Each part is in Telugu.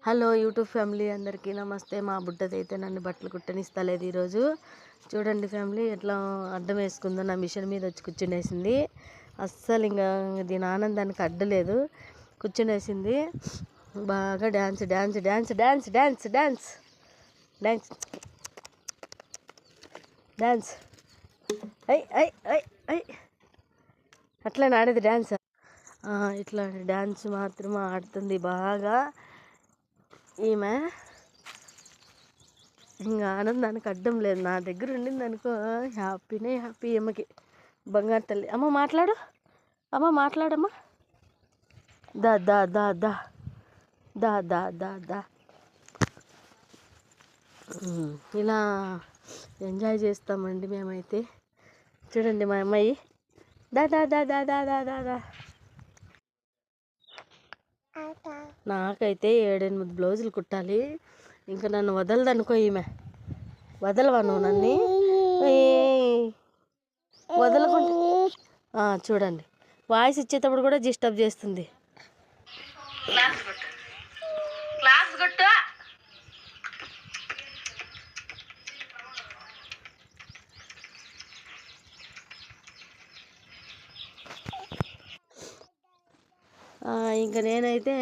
హలో యూట్యూబ్ ఫ్యామిలీ అందరికీ నమస్తే. మా బుడ్డదైతే నన్ను బట్టలు కుట్టనిస్తలేదు ఈరోజు. చూడండి ఫ్యామిలీ ఎట్లా అడ్డం వేసుకుందో, నా మిషన్ మీద వచ్చి కూర్చునేసింది. అస్సలు ఇంకా దీని ఆనందానికి అడ్డలేదు, కూర్చునేసింది. బాగా dance dance dance dance dance dance dance dance I I I I అట్లా ఆడేది డ్యాన్స్. ఇట్లా డ్యాన్స్ మాత్రం ఆడుతుంది బాగా ఈమె. ఇంకా ఆనందానికి అడ్డం లేదు. నా దగ్గర ఉండింది అనుకో హ్యాపీనే హ్యాపీ. ఈమెకి బంగారు తల్లి. అమ్మ మాట్లాడు, అమ్మ మాట్లాడమ్మా. దా దా దా దా దా దా దా దా ఇలా ఎంజాయ్ చేస్తామండి మేమైతే. చూడండి మా అమ్మాయి దా దా దా దా దా దా దా దా. నాకైతే 7-8 బ్లౌజులు కుట్టాలి. ఇంకా నన్ను వదలదనుకో ఈమె. వదలవా నువ్వు నన్ను? వదలకుండా చూడండి వాయిస్ ఇచ్చేటప్పుడు కూడా డిస్టర్బ్ చేస్తుంది. క్లాస్ కొట్టు, క్లాస్ కొట్టు. ఇంకా నేనైతే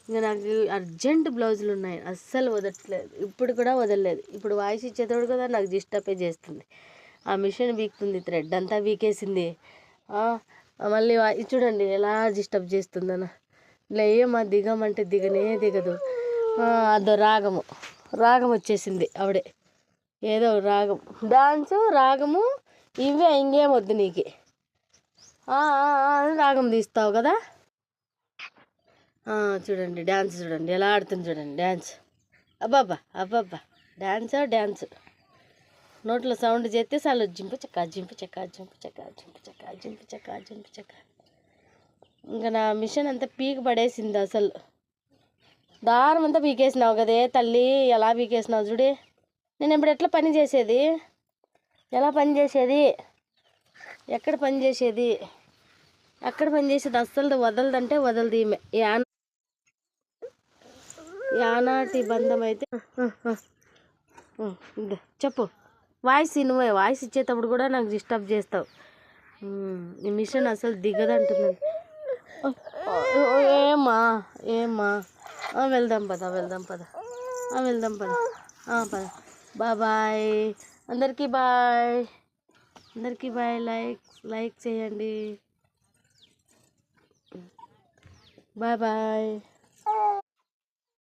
ఇంకా నాకు అర్జెంట్ బ్లౌజులు ఉన్నాయి, అస్సలు వదలట్లేదు. ఇప్పుడు కూడా వదలలేదు. ఇప్పుడు వాయిస్ ఇచ్చేటప్పుడు కదా నాకు డిస్టర్బే చేస్తుంది. ఆ మిషన్ వీక్తుంది, థ్రెడ్ అంతా వీకేసింది. మళ్ళీ చూడండి ఎలా డిస్టర్బ్ చేస్తుందన్న. ఇలా ఏమా దిగమంటే దిగనే దిగదు. అదో రాగము రాగం వచ్చేసింది ఆవిడే. ఏదో రాగం, డాన్సు రాగము ఇవే, ఇంకేం వద్దు నీకు. రాగం తీస్తావు కదా. చూడండి డ్యాన్స్ చూడండి ఎలా ఆడుతుంది చూడండి డ్యాన్స్. అబ్బాబ్బా అబ్బాబ్బా డ్యాన్సా డ్యాన్స్. నోట్లో సౌండ్ చేస్తే చాలు జింపు చెక్క జింపు చెక్క జింపు చెక్క జింపు చెక్క జింపు చెక్క జింపు చెక్క. ఇంకా నా మిషన్ అంతా పీక పడేసింది అసలు. దారం అంతా పీకేసినావు కదే తల్లి, ఎలా పీకేసినావు చూడే. నేను ఇప్పుడు ఎట్లా పని చేసేది, ఎలా పని చేసేది, ఎక్కడ పని చేసేది, ఎక్కడ పని చేసేది. అస్సలు వదలదంటే వదలదు ఈమె. యానాటి బంధం అయితే. చెప్పు వాయిస్ నువ్వే. వాయిస్ ఇచ్చేటప్పుడు కూడా నాకు డిస్టర్బ్ చేస్తావు. ఈ మిషన్ అసలు దిగదంటున్నాను. ఏమ్మా ఏమ్మా వెళ్దాం పద, వెళ్దాం పద, వెళ్దాం పద, పద. బాయ్ అందరికీ, బాయ్ అందరికీ, బాయ్. లైక్ చేయండి. బాయ్.